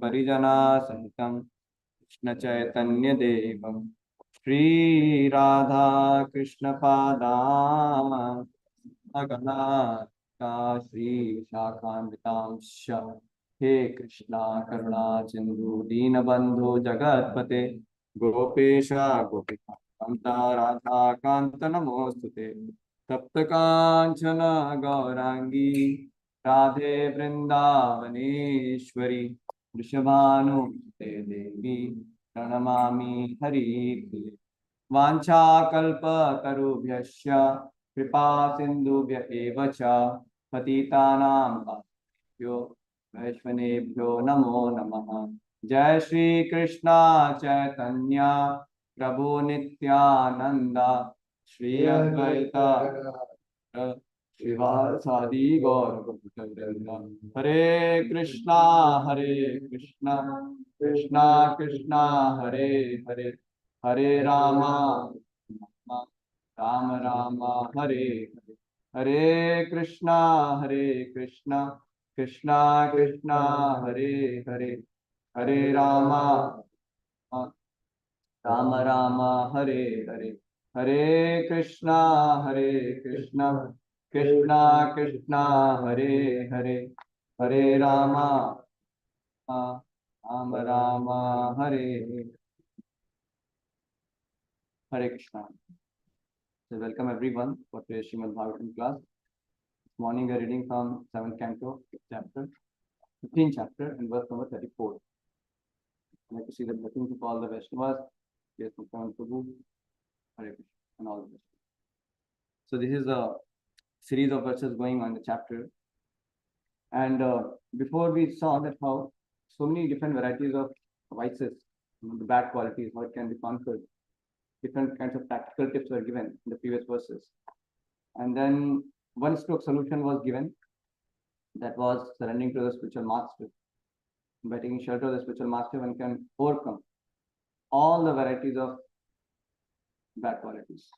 परिजना सहितं कृष्ण चैतन्य देवं श्री राधा कृष्ण पादान् अगणा श्री शाखान्वितांश्च हे कृष्णा करुणा सिंधु दीनबंधु जगत्पते गोपेश गोपिकान्त राधा कांत नमोस्तुते तप्त कांचन गौरांगी राधे वृंदावनेश्वरी वृषभानुसुते देवी प्रणमामि हरिप्रिये वाञ्छाकल्पतरुभ्यश्च कृपा सिन्धुभ्य एव च पतितानां पावनेभ्यो वैष्णवेभ्यो नमो नमः। जय श्री कृष्ण चैतन्य प्रभु नित्यानंद श्री अद्वैत श्रीवासादि गौर भक्तवृंद। हरे Krishna Krishna Krishna Hare Hare Hare Rama Ram Ram Hare Hare Hare Krishna Krishna Krishna Hare Hare Hare Rama Ram Ram Hare Hare Hare Krishna Krishna Krishna Hare Hare Hare Rama Ram Ram Hare Hare Krishna. So welcome everyone for today's Srimad Bhagavatam class. This morning we are reading from 7th canto, chapter 15th chapter and verse number 34. I'd like to see the blessings of all the Vaishnavas. Yes, Prabhu, Hare Krishna, and all the best. So this is a series of verses going on the chapter, and before we saw that how so many different varieties of vices, the bad qualities, how it can be conquered. Different kinds of practical tips were given in the previous verses, and then one stroke solution was given, that was surrendering to the spiritual master. By taking shelter of the spiritual master, one can overcome all the varieties of bad qualities,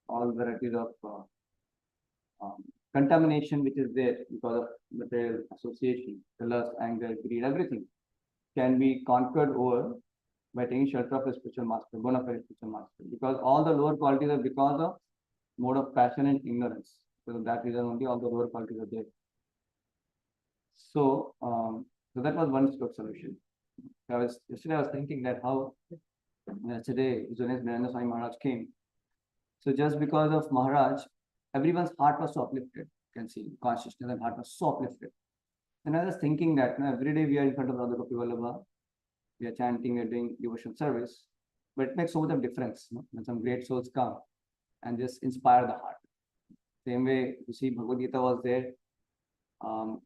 all varieties of contamination which is there because of material association, the lust, anger, greed, everything can be conquered over by taking shelter of a spiritual master, bona fide spiritual master. Because all the lower qualities are because of mode of passion and ignorance. So that reason only all the lower qualities are there. So, so that was one stroke solution. Yesterday I was thinking that how yesterday Junes Niranda Swami Maharaj came. So just because of Maharaj, everyone's heart was so uplifted. You can see consciousness and heart was so uplifted. And I was thinking that every day we are in front of Radha Gopi Vallabha, we are chanting, we are doing devotional service, but it makes so much of difference when some great souls come and just inspire the heart. Same way, you see, Bhagavad Gita was there.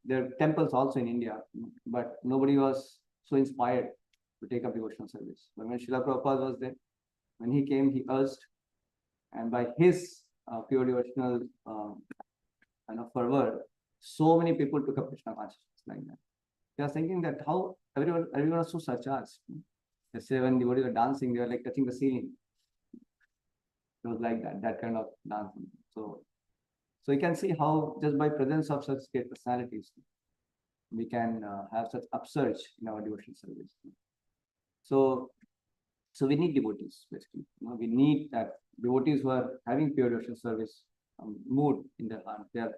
There are temples also in India, but nobody was so inspired to take up devotional service. But when Srila Prabhupada was there, when he came, he urged, and by his pure devotional fervor, so many people took up Krishna consciousness like that. They are thinking that how everyone was so surcharged. Yesterday when devotees were dancing, they were like touching the ceiling. It was like that kind of dancing. So you can see how just by presence of such great personalities, we can have such upsurge in our devotional service. So we need devotees basically. We need that devotees who are having pure devotional service mood in their heart. They are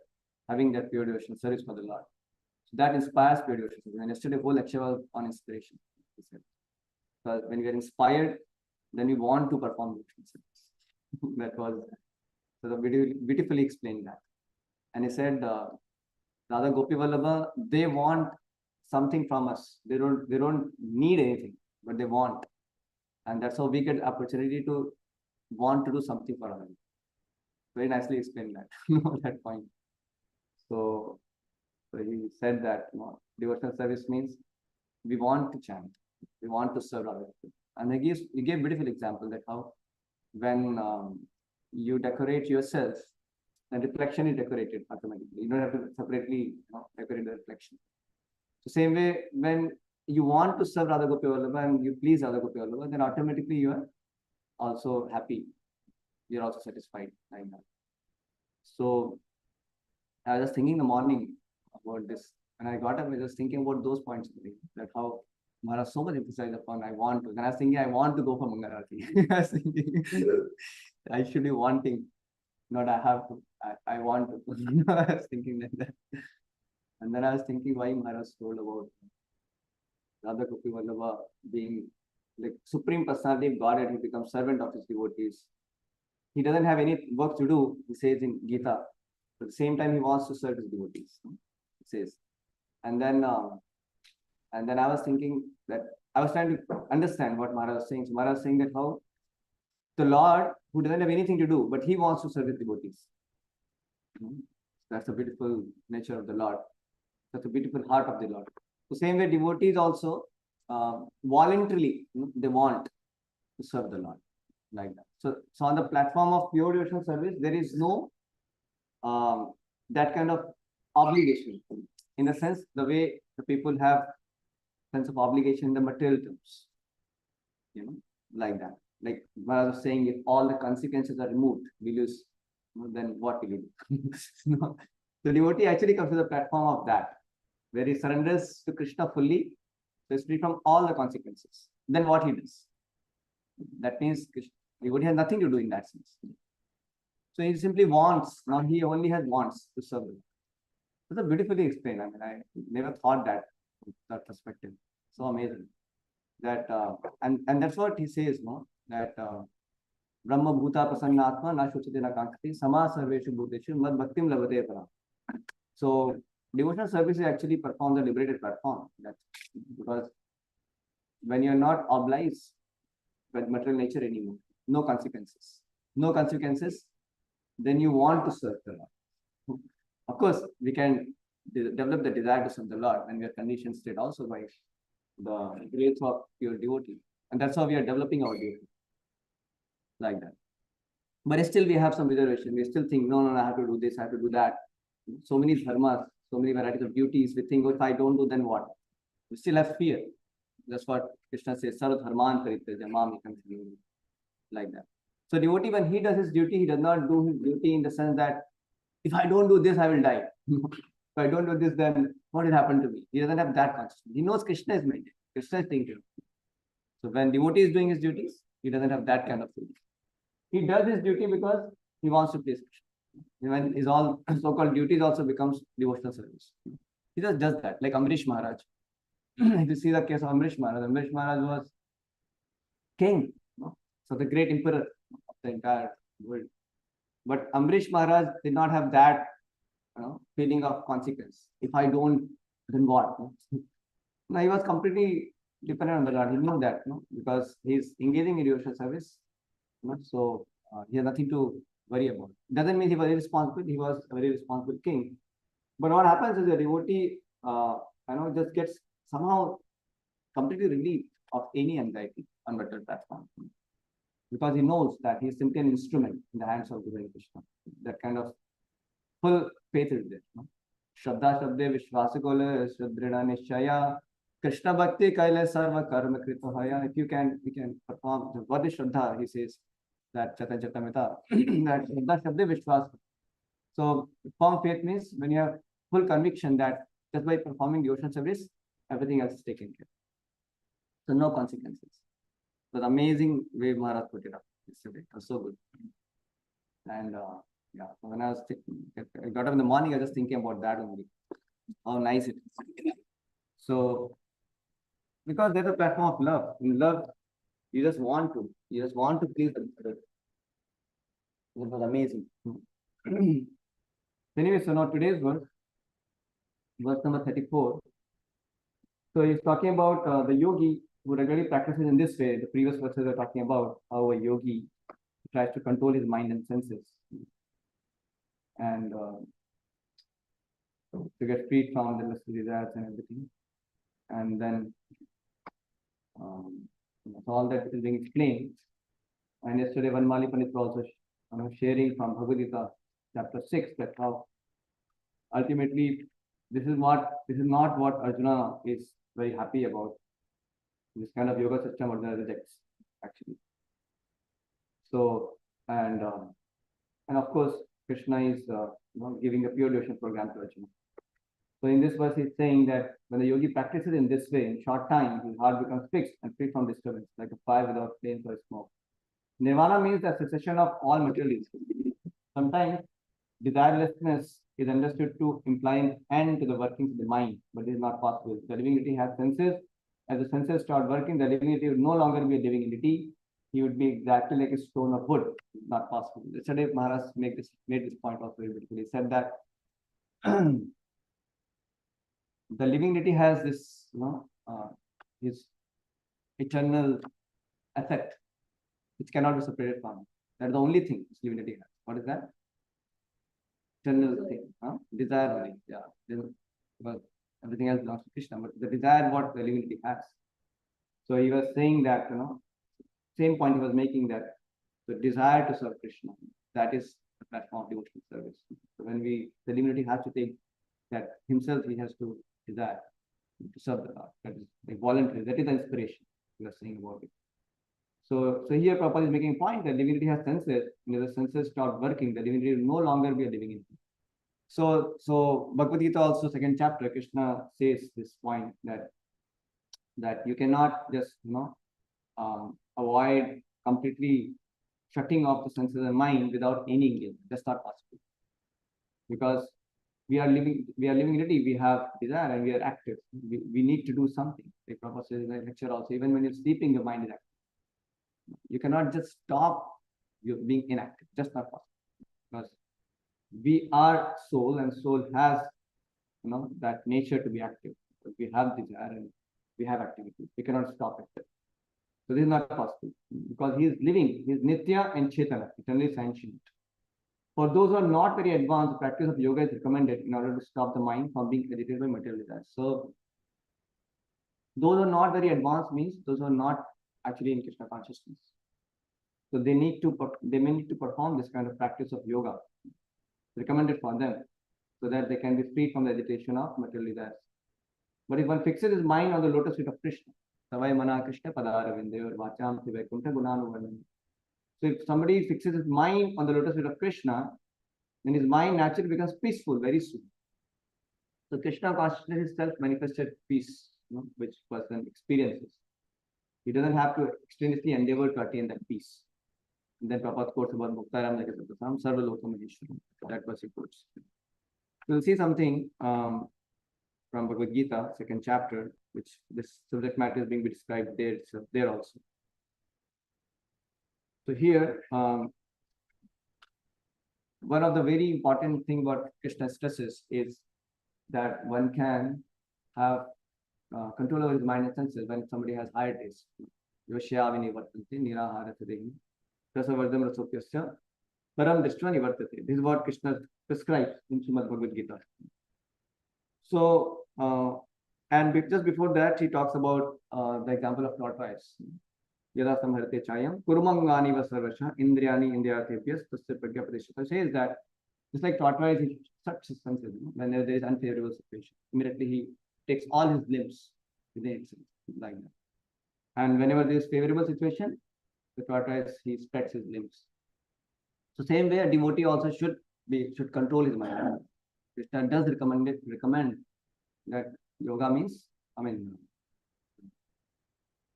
having that pure devotional service for the Lord. So that inspires pure devotional service. And yesterday whole lecture was on inspiration. Because when we are inspired, then we want to perform devotional service. That was sort of beautifully explained that. And he said, Radha Gopi Vallabha, they want something from us. They don't need anything, but they want. And that's how we get opportunity to want to do something for others. Very nicely explained that, that point. So he said that devotional service means we want to chant, we want to serve others. And he gave beautiful example that how when you decorate yourself, the reflection is decorated automatically. You don't have to separately decorate the reflection. So same way, when you want to serve Radha Gopi Vallabha and you please Radha Gopi Vallabha, then automatically you are also happy. You're also satisfied like that. So I was just thinking in the morning about this. When I got up, I was just thinking about those points, that how Maharaj so much emphasized upon I want to. Then I was thinking I want to go for Mangalarati. I was thinking I should be wanting, not I have to. I want to. I was thinking like that. And then I was thinking why Maharaj told about Radha Gopi Vallabha being like supreme personality of Godhead, he becomes servant of his devotees. He doesn't have any work to do, he says in Gita. But at the same time, he wants to serve his devotees. He says. And then I was thinking that I was trying to understand what Maharaj was saying. So Maharaj was saying that how the Lord, who doesn't have anything to do, but he wants to serve his devotees. That's the beautiful nature of the Lord. That's the beautiful heart of the Lord. The same way devotees also voluntarily, they want to serve the Lord like that. So on the platform of pure devotional service, there is no that kind of obligation. In the sense, the way the people have sense of obligation in the material terms, like that. Like what I was saying, if all the consequences are removed, we lose, then what will we do? No. The devotee actually comes to the platform of that, where he surrenders to Krishna fully, so he's free from all the consequences. Then what he does? That means Krishna, devotee has nothing to do in that sense. So he simply wants, now he only has wants to serve. That's beautifully explained. I mean, I never thought that from that perspective. So amazing. That and that's what he says, no? That Brahma Bhuta Prasannatma Na Shuchite Na Kankati Sama Sarveshu Bhuteshu Mad Bhaktim Labate Para. So devotional service is actually performed on the liberated platform. That's because when you're not obliged with material nature anymore, no consequences. No consequences, then you want to serve the Lord. Of course, we can develop the desire to serve the Lord when we are conditioned state also by the grace of pure devotee. And that's how we are developing our devotee. Like that. But still we have some reservation. We still think, no, I have to do this, I have to do that. So many dharmas, so many varieties of duties. We think, oh, if I don't do, then what? We still have fear. That's what Krishna says, Sarva Dharman Parityaja Mam Ekam Shranam. Like that. So devotee, when he does his duty, he does not do his duty in the sense that if I don't do this, I will die. If I don't do this, then what will happen to me? He doesn't have that consciousness. He knows Krishna is maintained. Krishna is thinking. So when devotee is doing his duties, he doesn't have that kind of feeling. He does his duty because he wants to please Krishna. When his all so-called duties also becomes devotional service. He just does that, like Amrish Maharaj. If you see the case of Amrish Maharaj was king, so the great emperor of the entire world. But Amrish Maharaj did not have that feeling of consequence. If I don't, then what? No, he was completely dependent on the Lord. He knew that, because he's engaging in devotional service. So he has nothing to worry about. Doesn't mean he was irresponsible. He was a very responsible king. But what happens is the devotee, just gets somehow completely relieved of any anxiety on material platform, because he knows that he is simply an instrument in the hands of Divine Krishna. That kind of full faith is there. Shraddha Shabde Vishwasakole Shraddrina Nishchaya Krishna Bhakti Kaila Sarva Karma Krita Haya. If you can perform what is Shraddha, he says that Chaitanya Charitamrita, that Shraddha Shabde Vishwas. So firm faith means when you have full conviction that just by performing devotional service, everything else is taken care. So no consequences. It was amazing way Maharaj put it up yesterday. It was so good. And yeah, when I got up in the morning, I was just thinking about that only. How nice it is. So because there's a platform of love. In love, you just want to please the other. It was amazing. Anyway, so now today's verse number 34. So he's talking about the yogi who regularly practices in this way. The previous verses are talking about how a yogi tries to control his mind and senses and to get freed from the lustful desires and everything. And then all that is being explained. And yesterday, Vanmali Pandit was also sharing from Bhagavad Gita, chapter 6, that how ultimately this is not what Arjuna is very happy about. This kind of yoga system Arjuna rejects, actually. So, and of course, Krishna is giving a pure devotion program to Arjuna. So in this verse, he's saying that when the yogi practices in this way, in short time, his heart becomes fixed and free from disturbance, like a fire without flames or smoke. Nirvana means the cessation of all materialism. Sometimes desirelessness is understood to imply an end to the workings of the mind, but this is not possible. The living entity has senses. As the senses start working, the living entity would no longer be a living entity. He would be exactly like a stone of wood. Not possible. Yesterday, Maharaj made this point also very beautifully. He said that the living entity has this, his eternal effect, which cannot be separated from it. That's the only thing this living entity has. What is that? Eternal thing, desire only. Yeah, well, everything else belongs to Krishna, but the desire what the living entity has. So he was saying that, same point he was making, that the desire to serve Krishna, that is the platform of devotional service. So when the living entity has to take that himself, he has to desire to serve the Lord. That is like voluntary. That is the inspiration we are saying about it. So here Prabhupada is making a point that living entity has senses. When the senses stop working, the living entity will no longer be a living entity. So Bhagavad Gita also, second chapter, Krishna says this point that you cannot just avoid completely shutting off the senses and mind without any engagement. That's not possible, because we are living entity. We have desire and we are active. We need to do something. Like Prabhupada says in the lecture also, even when you're sleeping, your mind is active. You cannot just stop you being inactive. Just not possible, because we are soul, and soul has that nature to be active. But we have desire and we have activity. We cannot stop it. So this is not possible, because he is living. He is Nitya and Chetana, eternally sentient. For those who are not very advanced, the practice of yoga is recommended in order to stop the mind from being agitated by material desires. So those who are not very advanced means those who are not actually in Krishna consciousness. So they may need to perform this kind of practice of yoga, recommended for them, so that they can be free from the agitation of material desires. But if one fixes his mind on the lotus feet of Krishna, Savai Mana Krishna Padaravindeyor Vacham Sivaikuntha Gunanuvarnam. So if somebody fixes his mind on the lotus feet of Krishna, then his mind naturally becomes peaceful very soon. So Krishna consciousness itself manifested peace, which person experiences. He doesn't have to extensively endeavor to attain that peace. And then Prabhupada quotes about Muktaram Nagasatasam, Sarva Loka Maheshwaram. That was he quotes. We'll see something from Bhagavad Gita, second chapter, which this subject matter is being described there also. So here, one of the very important thing what Krishna stresses is that one can have control over his mind and senses when somebody has higher taste. Yoshayavini vartanti nirahara sadehi rasavardham rasopyasya param drishtva nivartate. This is what Krishna prescribes in Srimad Bhagavad Gita. So, and just before that, he talks about the example of tortoise. Yada samharate chayam kurumangani vasarvasha indriyani indriyatebhyas tasya pragya pradeshita. Says that just like tortoise, he shuts his senses. Whenever there is unfavorable situation, immediately he takes all his limbs within itself, like that. And whenever there is favorable situation, the tortoise, he spreads his limbs. So same way, a devotee also should control his mind. Krishna does recommend that yoga means,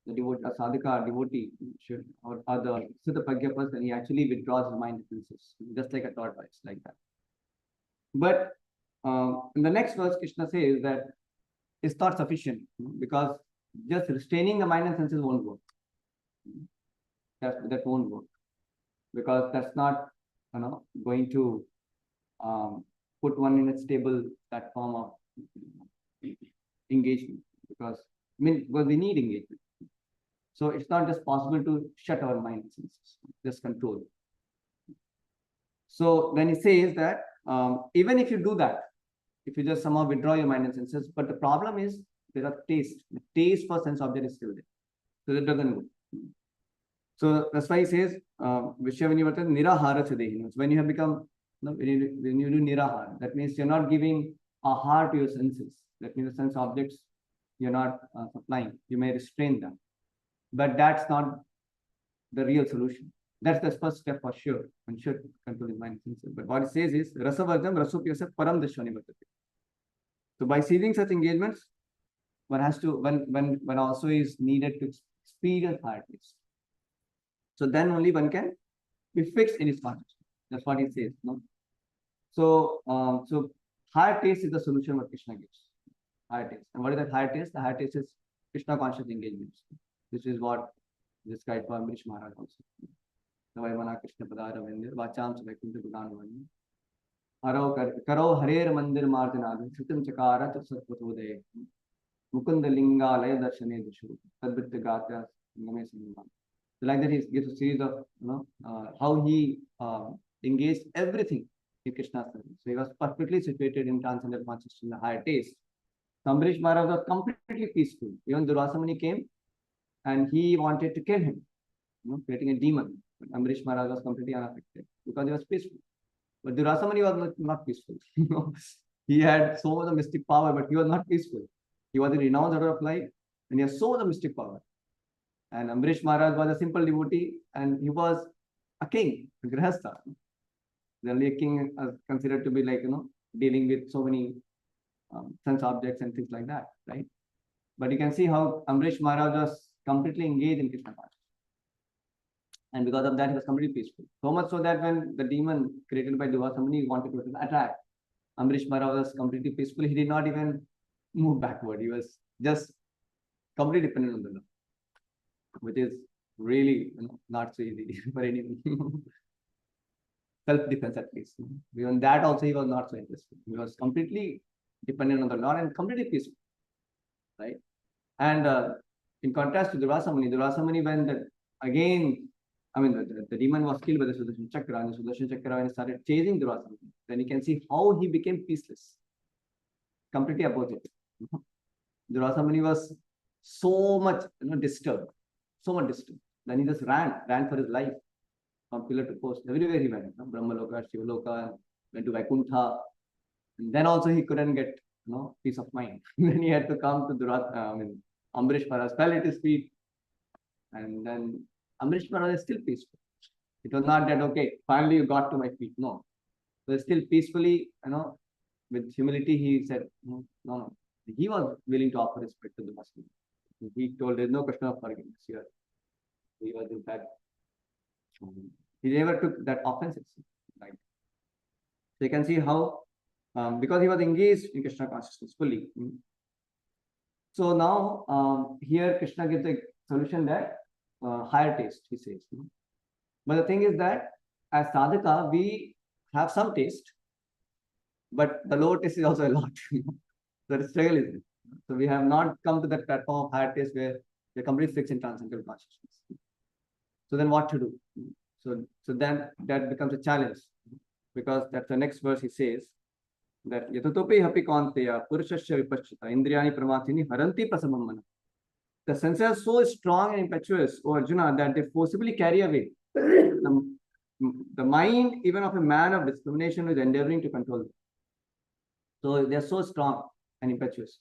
the devotee, a sadhaka, devotee should, or the Siddha Pragya person, he actually withdraws his mind senses, just like a tortoise, like that. But in the next verse, Krishna says that it's not sufficient, because just restraining the mind and senses won't work. That won't work, because that's not going to put one in a stable platform of engagement, because we need engagement. So it's not just possible to shut our mind and senses, just control. So then he says that even if you do that, if you just somehow withdraw your mind and senses, but the problem is there are taste. The taste for sense object is still there. So that doesn't work. So that's why he says, Vishyavinivatan nirahara chadehi. When you have become, when you do nirahara, that means you're not giving a heart to your senses. That means the sense objects you're not supplying. You may restrain them. But that's not the real solution. That's the first step for sure. One should control his mind and senses. But what it says is, Rasavardham Rasupyasa Param Dashwani Vartate. So by seizing such engagements, one has to, one also is needed to experience higher taste. So then only one can be fixed in his consciousness. That's what he says. No? So higher taste is the solution what Krishna gives. Higher taste. And what is that higher taste? The higher taste is Krishna conscious engagements. This is what is described by Ambarish Maharaj also. Navaimana Krishna Padara Vendir, Vacham Savaikuntha Gudanavani. Karo Harer Mandir Martinadu, Sitam Chakara Satpatode, Mukunda Linga Laya Darshane Dishu, Tadbit Gata, Name Sinima. So like that he gives a series of how he engaged everything in Krishna's service. So he was perfectly situated in transcendental consciousness in the higher taste. Ambarish Maharaj was completely peaceful. Even Durvasa Muni came and he wanted to kill him, creating a demon. But Ambarish Maharaj was completely unaffected because he was peaceful. But Durvasa Muni was not peaceful. He had so much of mystic power, but he was not peaceful. He was a renowned order of life and he had so much of mystic power. And Ambarish Maharaj was a simple devotee and he was a king, a grihastha. Generally, a king is considered to be like, dealing with so many sense objects and things like that, right? But you can see how Ambarish Maharaj was completely engaged in Krishna consciousness. And because of that, he was completely peaceful. So much so that when the demon created by Durvasa Muni wanted to attack, Ambarish Maharaj was completely peaceful. He did not even move backward. He was just completely dependent on the Lord, which is really not so easy for anyone. Self-defense at least. Even that also he was not so interested. He was completely dependent on the Lord and completely peaceful, right? And in contrast to Durvasa Muni, when the demon was killed by the Sudarshan Chakra, and the Sudarshan Chakra when he started chasing Durvasa Muni, then you can see how he became peaceless, completely opposite. Durvasa Muni was so much disturbed, so much disturbed. Then he just ran for his life from pillar to post. Everywhere he went, Brahmaloka, Shivaloka, went to Vaikuntha. And then also he couldn't get peace of mind. Then he had to come to Ambarish Maharaj fell at his feet. And then Ambarish Maharaj is still peaceful. It was not that, okay, finally you got to my feet. No. So still peacefully, with humility, he said, no. He was willing to offer respect to the Muslim. He told there's no question of forgiveness here. He was in fact, he never took that offense, right? So you can see how, because he was engaged in Krishna consciousness fully. So now here Krishna gives a solution that higher taste, he says. But the thing is that as sadhaka, we have some taste, but the lower taste is also a lot. So the struggle is it. So we have not come to that platform of higher taste where we're completely fixed in transcendental consciousness. So then what to do? So then that becomes a challenge, because that's the next verse he says that yatatopi hapi kaunteya purushasya vipashchita indriyani pramatini haranti prasamam mana. The senses are so strong and impetuous, O Arjuna, that they forcibly carry away the mind even of a man of discrimination who is endeavoring to control them. So they are so strong and impetuous.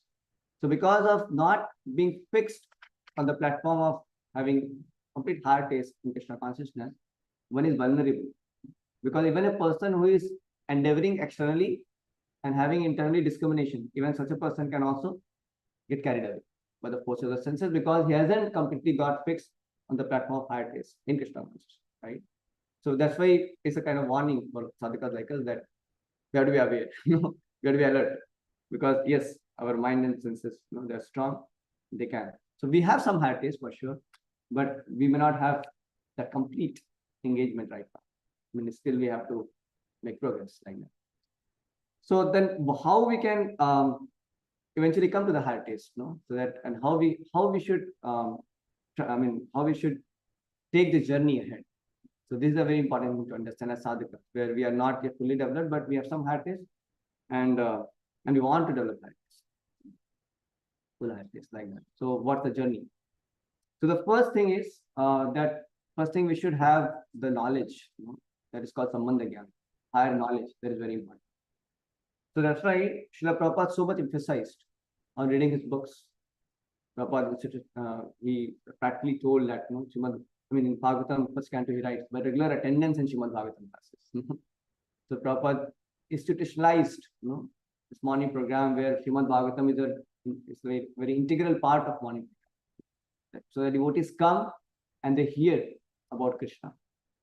So because of not being fixed on the platform of having complete higher taste in Krishna consciousness, one is vulnerable. Because even a person who is endeavoring externally and having internally discrimination, even such a person can also get carried away by the forces of the senses, because he hasn't completely got fixed on the platform of higher taste in Krishna consciousness, right? So that's why it's a kind of warning for sadhakas like us that we have to be aware, we have to be alert, because yes, our mind and senses, they're strong, they can. So we have some higher taste for sure, but we may not have that complete engagement right now. Still we have to make progress like that. So then how we can eventually come to the higher taste, so that, and how we should how we should take the journey ahead. So this is a very important thing to understand as sadhaka, where we are not yet fully developed, but we have some higher taste, and we want to develop higher taste, full higher taste like that. So what's the journey? So the first thing is we should have the knowledge, that is called Sambandha Gyan, higher knowledge. That is very important. So that's why Srila Prabhupada so much emphasized on reading his books. Prabhupada, he practically told that, in Bhagavatam, first canto he writes, by regular attendance in Srimad Bhagavatam classes. So Prabhupada institutionalized, this morning program where Srimad Bhagavatam is a very, very integral part of morning program. So the devotees come and they hear about Krishna.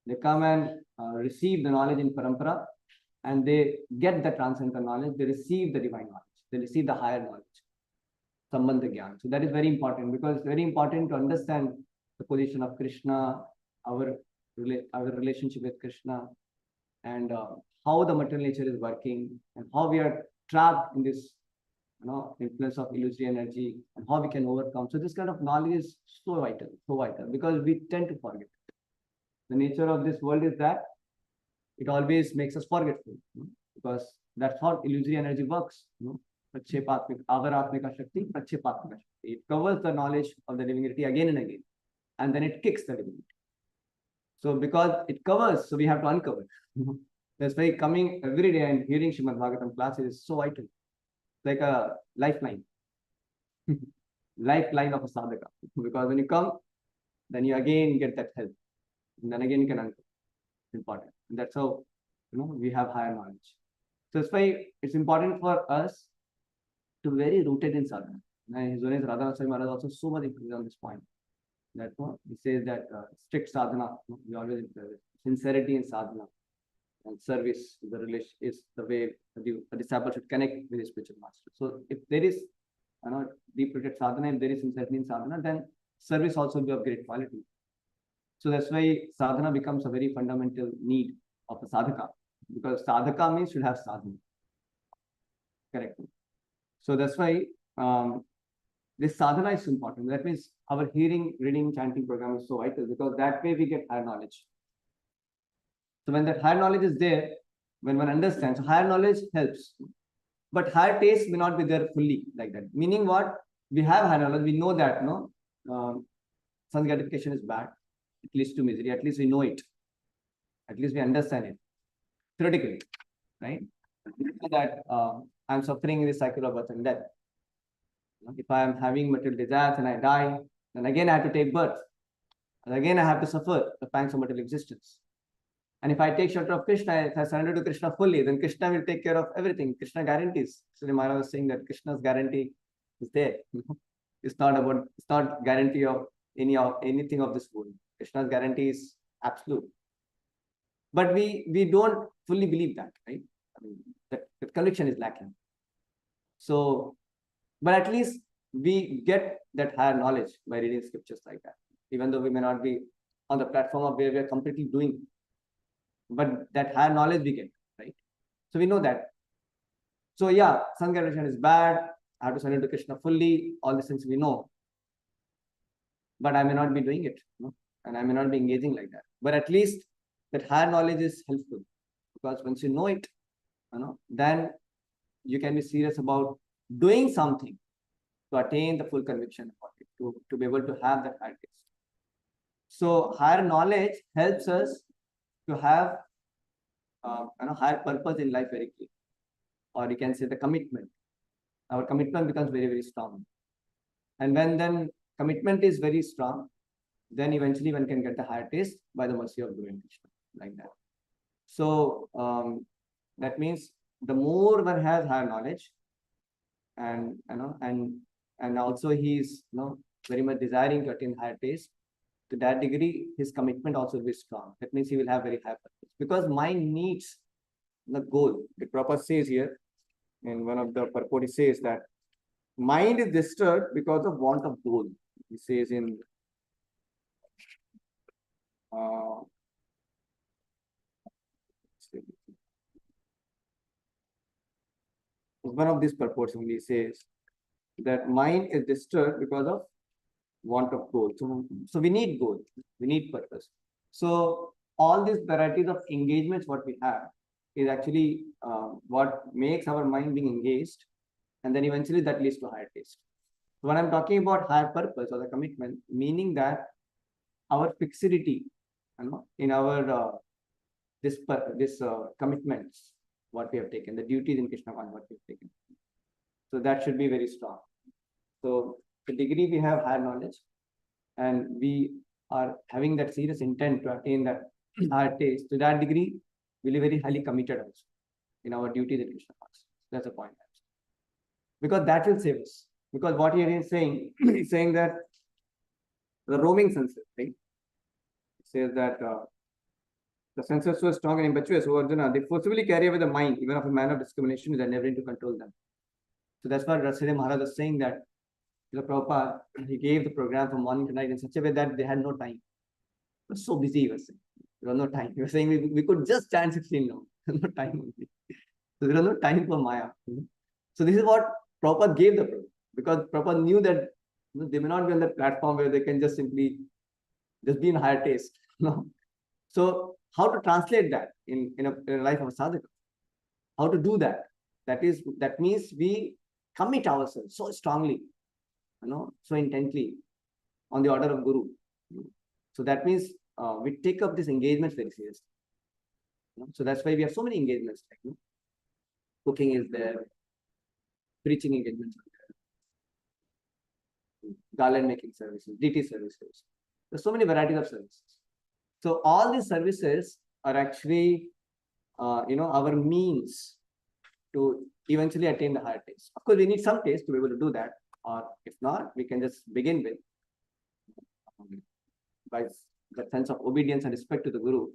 They come and receive the knowledge in parampara, and they get the transcendental knowledge. They receive the divine knowledge. They receive the higher knowledge, Sambandha Gyan. So that is very important, because it's very important to understand the position of Krishna, our relationship with Krishna, and how the material nature is working, and how we are trapped in this influence of illusory energy, and how we can overcome. So this kind of knowledge is so vital, because we tend to forget. The nature of this world is that it always makes us forgetful, because that's how illusory energy works. Avaratmika Shakti, Prachepatmika Shakti. It covers the knowledge of the divinity again and again, and then it kicks the divinity. So because it covers, so we have to uncover. That's why coming every day and hearing Srimad Bhagavatam classes is so vital. Like a lifeline. Lifeline of a sadhaka. Because when you come, then you again get that help. And then again you can uncover. It's important. And that's how we have higher knowledge. So that's why it's important for us to be very rooted in sadhana. And His Holiness Radha Swami Maharaj also so much emphasis on this point. That he says that strict sadhana, we always sincerity in sadhana and service is the way a disciple should connect with his spiritual master. So if there is deep-rooted sadhana, if there is sincerity in sadhana, then service also will be of great quality. So that's why sadhana becomes a very fundamental need of a sadhaka, because sadhaka means should have sadhana. Correct. So that's why this sadhana is important. That means our hearing, reading, chanting program is so vital, because that way we get higher knowledge. So when that higher knowledge is there, when one understands, so higher knowledge helps. But higher taste may not be there fully like that. Meaning what? We have higher knowledge. We know that sense gratification is bad. It leads to misery. At least we know it. At least we understand it. Theoretically, right? That I'm suffering in this cycle of birth and death. If I am having material desires and I die, then again I have to take birth. And again I have to suffer the pangs of material existence. And if I take shelter of Krishna, if I surrender to Krishna fully, then Krishna will take care of everything. Krishna guarantees. So Maharaj was saying that Krishna's guarantee is there. It's not guarantee of anything of this world. Krishna's guarantee is absolute. But we don't fully believe that, right? I mean, that conviction is lacking. So, but at least we get that higher knowledge by reading scriptures like that, even though we may not be on the platform of where we are completely doing. But that higher knowledge we get, right? So we know that. So yeah, sense gratification is bad. I have to surrender to Krishna fully. All these things we know. But I may not be doing it, and I may not be engaging like that. But at least that higher knowledge is helpful, because once you know it, then you can be serious about doing something to attain the full conviction about it, to be able to have that higher taste. So higher knowledge helps us to have higher purpose in life very clear, or you can say the commitment. Our commitment becomes very, very strong. And when then commitment is very strong, then eventually one can get the higher taste by the mercy of Guru and Krishna, like that. So that means the more one has higher knowledge, and also he is very much desiring to attain higher taste, to that degree his commitment also will be strong. That means he will have very high purpose, because mind needs the goal. The Prabhupada says here in one of the purport, he says that mind is disturbed because of want of goal. He says in one of these purports, he says that mind is disturbed because of want of goal. So we need goal, we need purpose. So all these varieties of engagements what we have is actually what makes our mind being engaged, and then eventually that leads to higher taste. So when I'm talking about higher purpose or the commitment, meaning that our fixity in our this commitments what we have taken, the duties in Krishna consciousness what we have taken. So that should be very strong. So the degree we have higher knowledge, and we are having that serious intent to attain that higher taste, to that degree, we'll be very highly committed also in our duties in Krishna consciousness. That's the point. because that will save us. Because what he is saying, he's saying that the roaming senses, right? It says that the senses so strong and impetuous over Arjuna, they forcibly carry away the mind, even of a man of discrimination, is endeavoring to control them. So that's what Rasile Maharaj was saying, that the Prabhupada, he gave the program from morning to night in such a way that they had no time. He was so busy, he was saying. There was no time. He was saying we could just chant 16 now. There's no time only. So there was no time for Maya. So this is what Prabhupada gave the program, because Prabhupada knew that they may not be on that platform where they can just simply just be in higher taste. No. So how to translate that in a life of a sadhaka? How to do that? That means we commit ourselves so strongly, so intently on the order of Guru. So that means we take up these engagements very seriously. So that's why we have so many engagements. Like, cooking is there, preaching engagements are there, garland making services, DT services. There's so many varieties of services. So all these services are actually, our means to eventually attain the higher taste. Of course, we need some taste to be able to do that. Or if not, we can just begin with by the sense of obedience and respect to the Guru.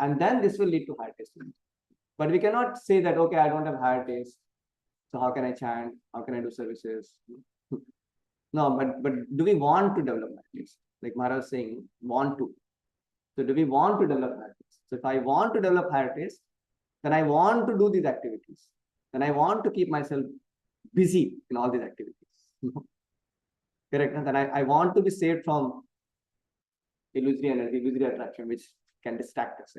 And then this will lead to higher taste. But we cannot say that, okay, I don't have higher taste, so how can I chant? How can I do services? No, but do we want to develop higher taste? Like Maharaj was saying, want to. So do we want to develop higher taste? So if I want to develop higher taste, then I want to do these activities. Then I want to keep myself busy in all these activities. Correct? And then I want to be saved from illusory energy, illusory attraction, which can distract us.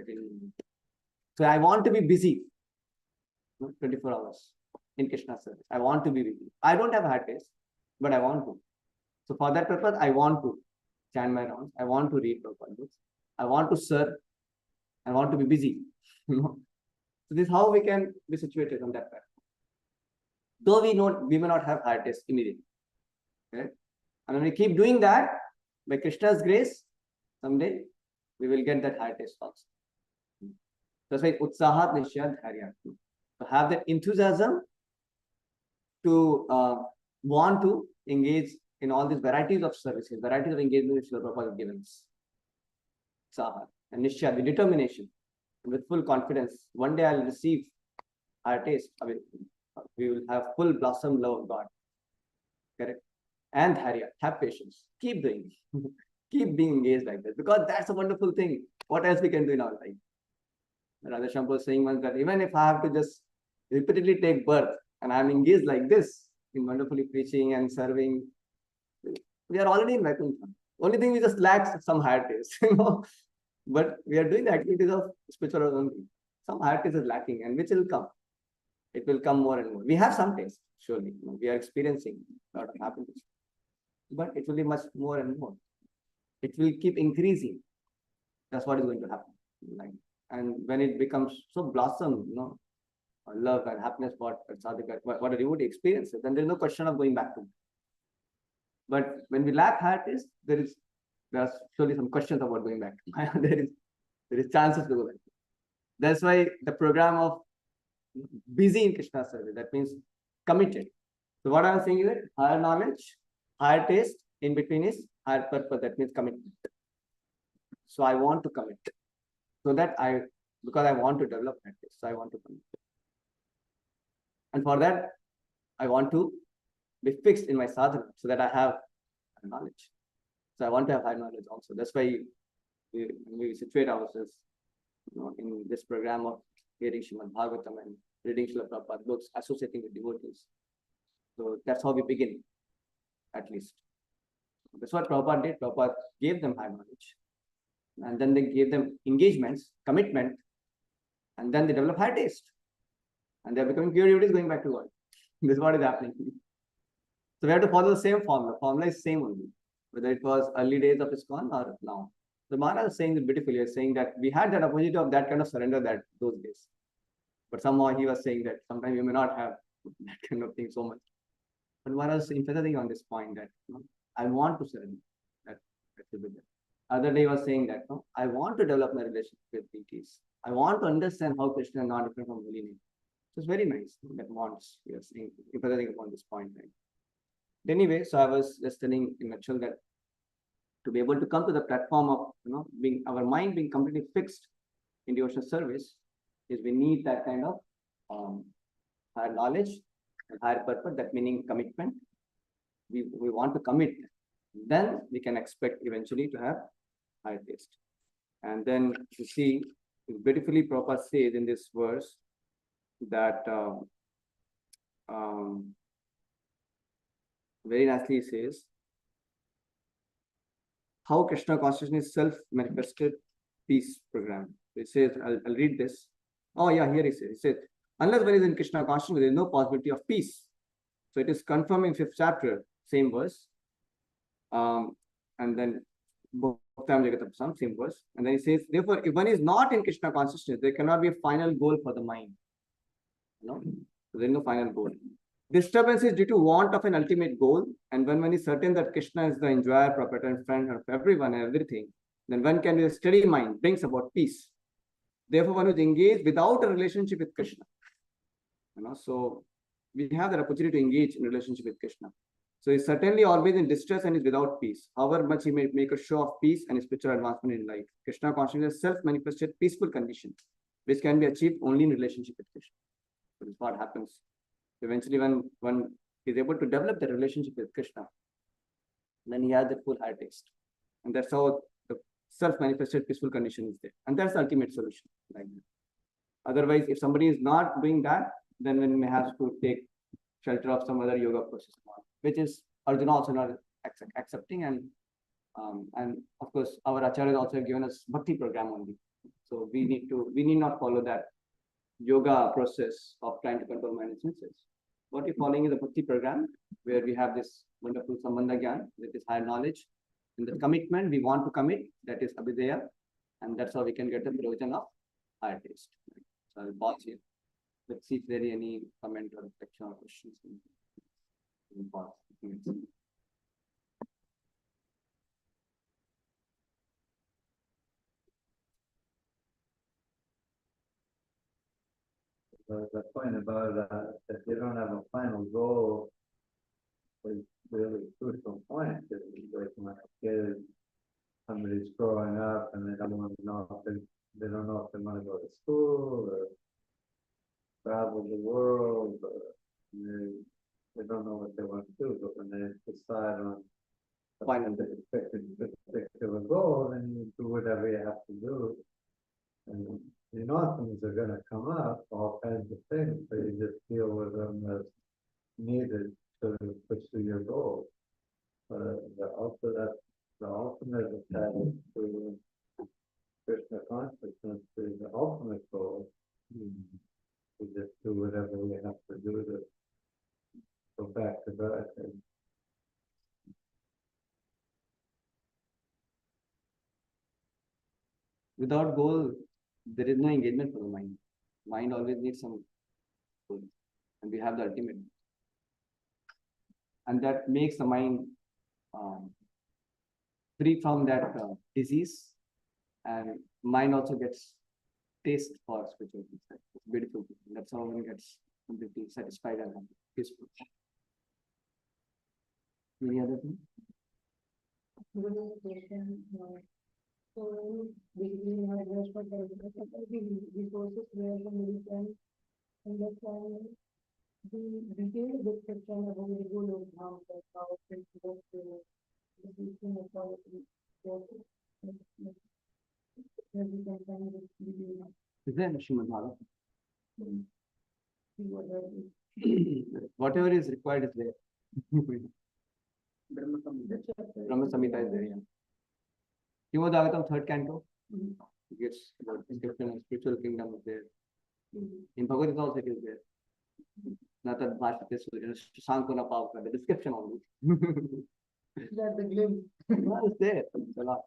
So I want to be busy 24 hours in Krishna service. I want to be busy. I don't have high taste, but I want to. So for that purpose, I want to chant my rounds. I want to read Prabhupada books. I want to serve. I want to be busy. So this is how we can be situated on that path. Though we may not have high taste immediately. Okay? And when we keep doing that, by Krishna's grace, someday we will get that high taste also. That's why utsahat nishya dharya. To have that enthusiasm to want to engage in all these varieties of services, varieties of engagement which the Prabhupada has given us. Utsahat and nishya, the determination, with full confidence. One day I'll receive higher taste. I mean, we will have full blossom love of God. Correct? And dharya, have patience. Keep doing it. Keep being engaged like this, because that's a wonderful thing. What else we can do in our life? Radha Shyam was saying once that even if I have to just repeatedly take birth and I'm engaged like this in wonderfully preaching and serving, we are already in Vaikuntha. Only thing we just lack some higher taste, But we are doing the activities of spiritual only. Some higher taste is lacking, and which will come. It will come more and more. We have some taste, surely. We are experiencing a lot of happiness, but it will be much more and more. It will keep increasing. That's what is going to happen. And when it becomes so blossom, love and happiness, what a devotee experiences, then there is no question of going back to it. But when we lack higher taste, there are surely some questions about going back to it. there is chances to go back. That's why the program of busy in Krishna service, that means committed. So what I am saying is that higher knowledge, higher taste, in between is higher purpose, that means commitment. So I want to commit. So that because I want to develop that taste, so I want to commit. And for that, I want to be fixed in my sadhana so that I have knowledge. So I want to have high knowledge also. That's why we situate ourselves in this program of hearing Srimad Bhagavatam and reading Srila Prabhupada books, associating with devotees. So that's how we begin, at least. That's what Prabhupada did. Prabhupada gave them high knowledge. And then they gave them engagements, commitment, and then they develop high taste. And they're becoming pure devotees going back to God. This is what is happening. So we have to follow the same formula. Formula is same only, whether it was early days of ISKCON or now. The Maharaj is saying it beautifully. He is saying that we had that opportunity of that kind of surrender those days. But somehow he was saying that sometimes you may not have that kind of thing so much. But Maharaj is emphasizing on this point that I want to surrender. That should be there. Other day he was saying that I want to develop my relationship with deities. I want to understand how Krishna is not different from Holy Name. So it's very nice that wants, we are saying, emphasizing upon this point, right? Anyway, so I was just telling in a nutshell that to be able to come to the platform of, being our mind being completely fixed in devotional service, is we need that kind of higher knowledge and higher purpose, that meaning commitment. We want to commit, then we can expect eventually to have higher taste. And then you see, beautifully Prabhupada says in this verse that very nicely says how Krishna consciousness is self-manifested peace program. It says, I'll read this. Oh yeah, here it says, unless one is in Krishna consciousness, there is no possibility of peace. So it is confirming 5th chapter, same verse. And then same verse. And then it says, therefore, if one is not in Krishna consciousness, there cannot be a final goal for the mind. So there is no final goal. Disturbance is due to want of an ultimate goal. And when one is certain that Krishna is the enjoyer, proprietor, and friend of everyone and everything, then one can, with a steady mind, brings about peace. Therefore, one is engaged without a relationship with Krishna. So we have that opportunity to engage in relationship with Krishna. So he's certainly always in distress and is without peace. However much he may make a show of peace and spiritual advancement in life, Krishna consciousness is self-manifested peaceful condition, which can be achieved only in relationship with Krishna. So this is what happens. Eventually, when one is able to develop that relationship with Krishna, then he has the full high taste. And that's how the self-manifested peaceful condition is there. And that's the ultimate solution. Like that. Otherwise, if somebody is not doing that, then one may have to take shelter of some other yoga process, which is Arjuna also not accepting. And of course, our Acharya also have given us bhakti program only. So we need not follow that yoga process of trying to control mind and senses. What we're following is a bhakti program where we have this wonderful Sambandha Gyan, that is higher knowledge. In the commitment, we want to commit, that is Abhideya, and that's how we can get the provision of higher taste. So I'll pause here. Let's see if there is any comment or reflection or questions. Pause. The point about that you don't have a final goal is really a crucial point. Like when a kid, somebody's growing up and they don't know if they don't know if they want to go to school or travel the world, or they don't know what they want to do. But when they decide on a particular goal, then you do whatever you have to do. And the things are going to come up, all kinds of things, but you just deal with them as needed to pursue your goal. The ultimate status to Krishna consciousness is the ultimate goal. We just do whatever we have to do to go back to that. Without goal, there is no engagement for the mind. Mind always needs some goal, and we have the ultimate. And that makes the mind free from that disease, and mind also gets taste for spiritual things. It's beautiful. That's how one gets completely satisfied and peaceful. Any other thing? So basically, my advice for the resources where somebody can understand the detailed description about the goal of harm, like how it works to the teaching of how it works. Is there Srimad Whatever is required is there. Brahma Samhita is there, yeah. Srimad Bhagavatam, 3rd canto, gets about description of spiritual kingdom is there. In Bhagavad Gita also it is there. Natad Bhashate Surya, Shankuna Pavka, the description only. That's the glimpse. No, it's there. It's a lot.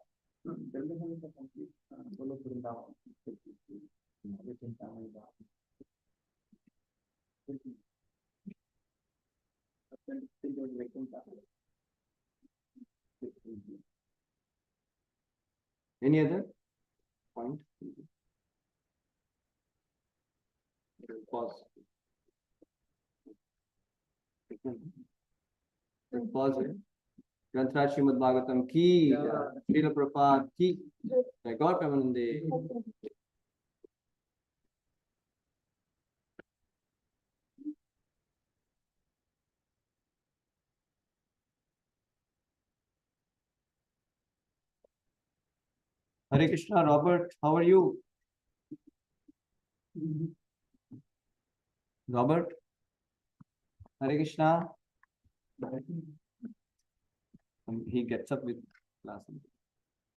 Any other point? Pause. Pause here. Granthra Srimad Bhagavatam ki, Srila Prabhupada ki, Jai Gaur Premanande. Hare Krishna, Robert, how are you? Robert, Hare Krishna. He gets up with class.